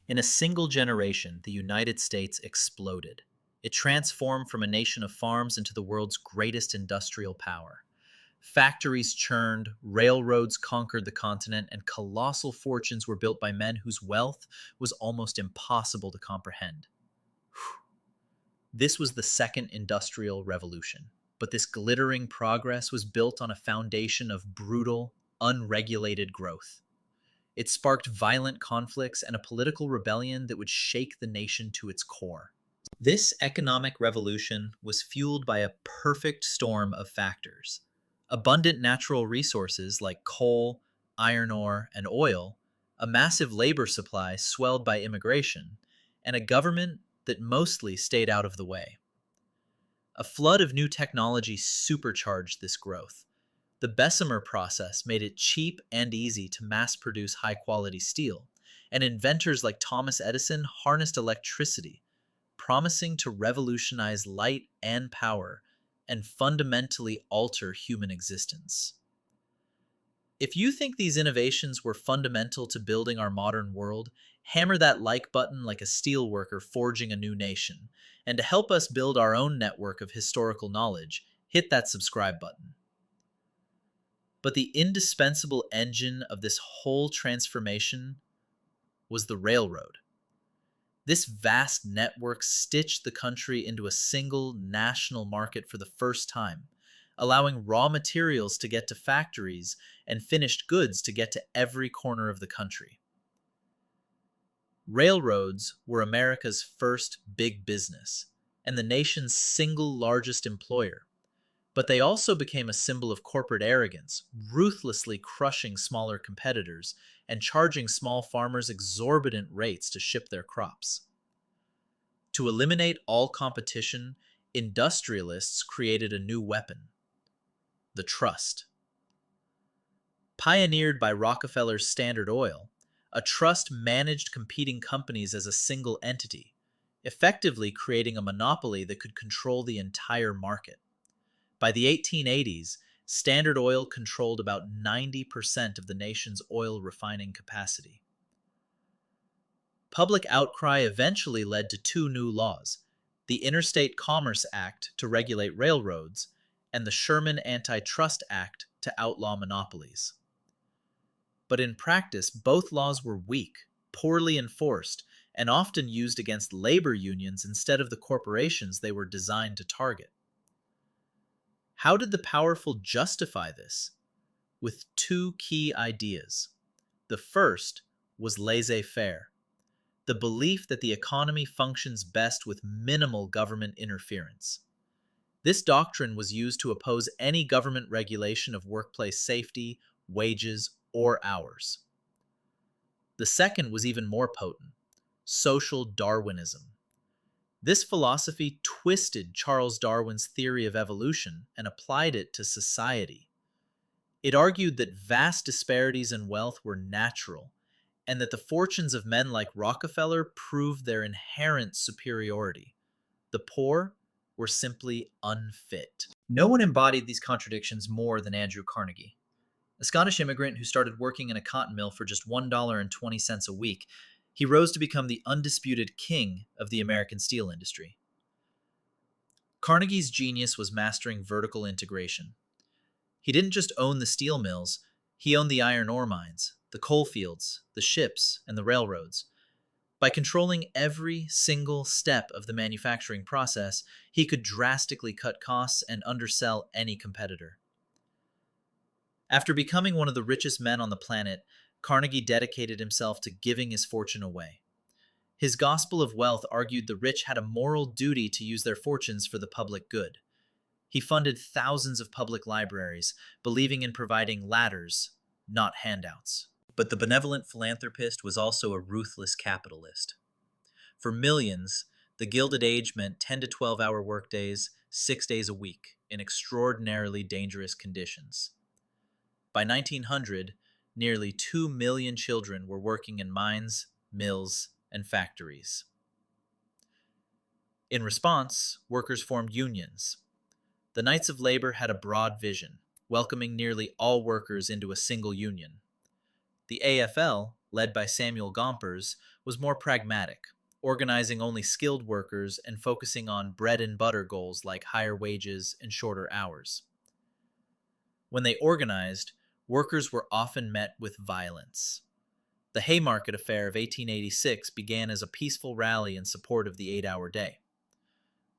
In a single generation, the United States exploded. It transformed from a nation of farms into the world's greatest industrial power. Factories churned, railroads conquered the continent, and colossal fortunes were built by men whose wealth was almost impossible to comprehend. This was the second industrial revolution. But this glittering progress was built on a foundation of brutal, unregulated growth. It sparked violent conflicts and a political rebellion that would shake the nation to its core. This economic revolution was fueled by a perfect storm of factors. Abundant natural resources like coal, iron ore, and oil, a massive labor supply swelled by immigration, and a government that mostly stayed out of the way. A flood of new technology supercharged this growth. The Bessemer process made it cheap and easy to mass produce high quality steel, and inventors like Thomas Edison harnessed electricity, promising to revolutionize light and power and fundamentally alter human existence. If you think these innovations were fundamental to building our modern world, hammer that like button like a steelworker forging a new nation. And to help us build our own network of historical knowledge, hit that subscribe button. But the indispensable engine of this whole transformation was the railroad. This vast network stitched the country into a single national market for the first time, allowing raw materials to get to factories and finished goods to get to every corner of the country. Railroads were America's first big business and the nation's single largest employer, but they also became a symbol of corporate arrogance, ruthlessly crushing smaller competitors and charging small farmers exorbitant rates to ship their crops. To eliminate all competition, industrialists created a new weapon: the trust. Pioneered by Rockefeller's Standard Oil, a trust managed competing companies as a single entity, effectively creating a monopoly that could control the entire market. By the 1880s, Standard Oil controlled about 90% of the nation's oil refining capacity. Public outcry eventually led to two new laws: the Interstate Commerce Act to regulate railroads, and the Sherman Antitrust Act to outlaw monopolies. But in practice, both laws were weak, poorly enforced, and often used against labor unions instead of the corporations they were designed to target. How did the powerful justify this? With two key ideas. The first was laissez-faire, the belief that the economy functions best with minimal government interference. This doctrine was used to oppose any government regulation of workplace safety, wages, or hours. The second was even more potent: social Darwinism. This philosophy twisted Charles Darwin's theory of evolution and applied it to society. It argued that vast disparities in wealth were natural, and that the fortunes of men like Rockefeller proved their inherent superiority. The poor were simply unfit. No one embodied these contradictions more than Andrew Carnegie, a Scottish immigrant who started working in a cotton mill for just $1.20 a week. He rose to become the undisputed king of the American steel industry. Carnegie's genius was mastering vertical integration. He didn't just own the steel mills, he owned the iron ore mines, the coal fields, the ships, and the railroads. By controlling every single step of the manufacturing process, he could drastically cut costs and undersell any competitor. After becoming one of the richest men on the planet, Carnegie dedicated himself to giving his fortune away. His gospel of wealth argued the rich had a moral duty to use their fortunes for the public good. He funded thousands of public libraries, believing in providing ladders, not handouts. But the benevolent philanthropist was also a ruthless capitalist. For millions, the Gilded Age meant 10 to 12-hour workdays, 6 days a week, in extraordinarily dangerous conditions. By 1900, nearly 2 million children were working in mines, mills, and factories. In response, workers formed unions. The Knights of Labor had a broad vision, welcoming nearly all workers into a single union. The AFL, led by Samuel Gompers, was more pragmatic, organizing only skilled workers and focusing on bread and butter goals like higher wages and shorter hours. When they organized, workers were often met with violence. The Haymarket Affair of 1886 began as a peaceful rally in support of the 8-hour day.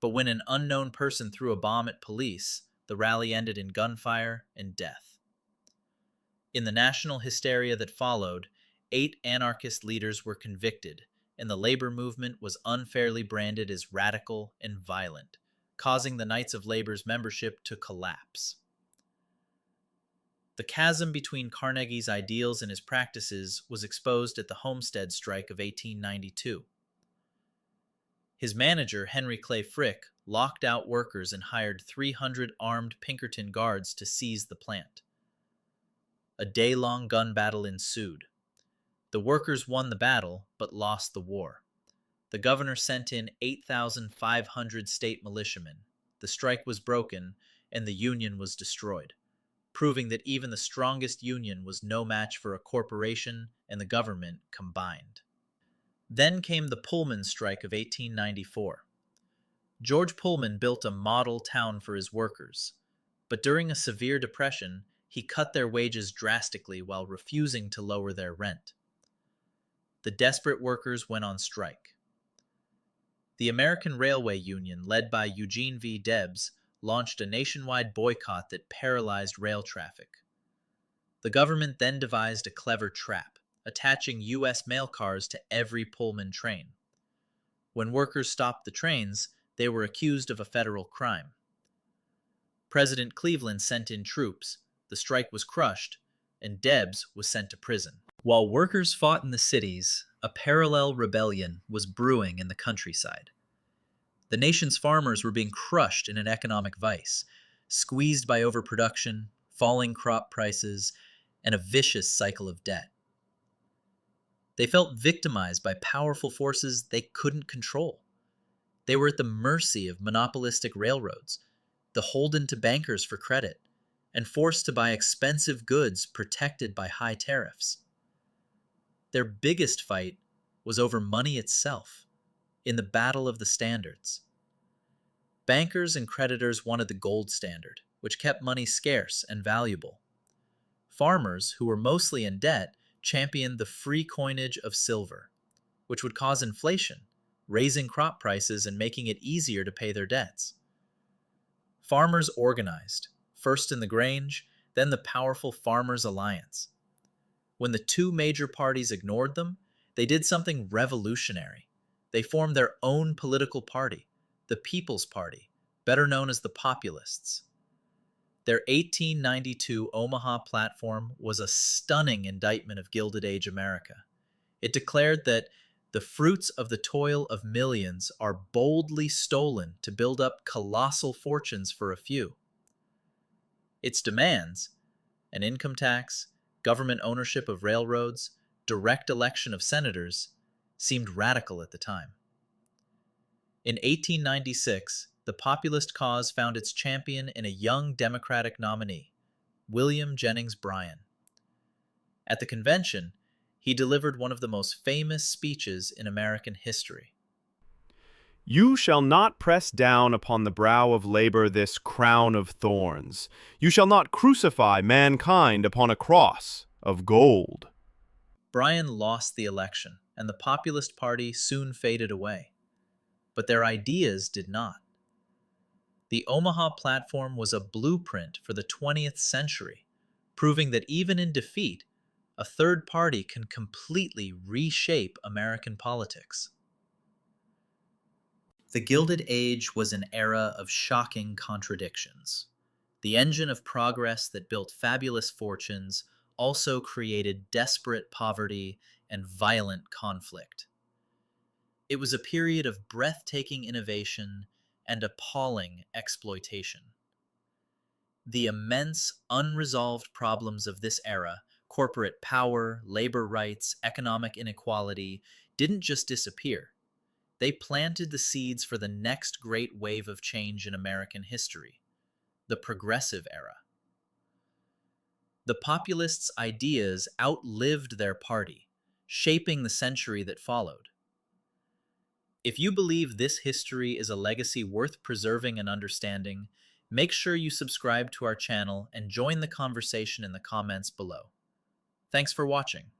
But when an unknown person threw a bomb at police, the rally ended in gunfire and death. In the national hysteria that followed, 8 anarchist leaders were convicted, and the labor movement was unfairly branded as radical and violent, causing the Knights of Labor's membership to collapse. The chasm between Carnegie's ideals and his practices was exposed at the Homestead Strike of 1892. His manager, Henry Clay Frick, locked out workers and hired 300 armed Pinkerton guards to seize the plant. A day-long gun battle ensued. The workers won the battle, but lost the war. The governor sent in 8,500 state militiamen. The strike was broken, and the Union was destroyed, proving that even the strongest union was no match for a corporation and the government combined. Then came the Pullman strike of 1894. George Pullman built a model town for his workers, but during a severe depression, he cut their wages drastically while refusing to lower their rent. The desperate workers went on strike. The American Railway Union, led by Eugene V. Debs, launched a nationwide boycott that paralyzed rail traffic. The government then devised a clever trap, attaching U.S. mail cars to every Pullman train. When workers stopped the trains, they were accused of a federal crime. President Cleveland sent in troops, the strike was crushed, and Debs was sent to prison. While workers fought in the cities, a parallel rebellion was brewing in the countryside. The nation's farmers were being crushed in an economic vice, squeezed by overproduction, falling crop prices, and a vicious cycle of debt. They felt victimized by powerful forces they couldn't control. They were at the mercy of monopolistic railroads, beholden to bankers for credit, and forced to buy expensive goods protected by high tariffs. Their biggest fight was over money itself, in the battle of the standards. Bankers and creditors wanted the gold standard, which kept money scarce and valuable. Farmers, who were mostly in debt, championed the free coinage of silver, which would cause inflation, raising crop prices and making it easier to pay their debts. Farmers organized, first in the Grange, then the powerful Farmers' Alliance. When the two major parties ignored them, they did something revolutionary. They formed their own political party, the People's Party, better known as the Populists. Their 1892 Omaha platform was a stunning indictment of Gilded Age America. It declared that the fruits of the toil of millions are boldly stolen to build up colossal fortunes for a few. Its demands, an income tax, government ownership of railroads, direct election of senators, seemed radical at the time. In 1896, the populist cause found its champion in a young Democratic nominee, William Jennings Bryan. At the convention, he delivered one of the most famous speeches in American history. You shall not press down upon the brow of labor this crown of thorns. You shall not crucify mankind upon a cross of gold. Bryan lost the election, and the Populist Party soon faded away. But their ideas did not. The Omaha platform was a blueprint for the 20th century, proving that even in defeat, a third party can completely reshape American politics. The Gilded Age was an era of shocking contradictions. The engine of progress that built fabulous fortunes also created desperate poverty and violent conflict. It was a period of breathtaking innovation and appalling exploitation. The immense, unresolved problems of this era, corporate power, labor rights, economic inequality, didn't just disappear. They planted the seeds for the next great wave of change in American history, the Progressive Era. The Populists' ideas outlived their party, shaping the century that followed. If you believe this history is a legacy worth preserving and understanding, make sure you subscribe to our channel and join the conversation in the comments below. Thanks for watching.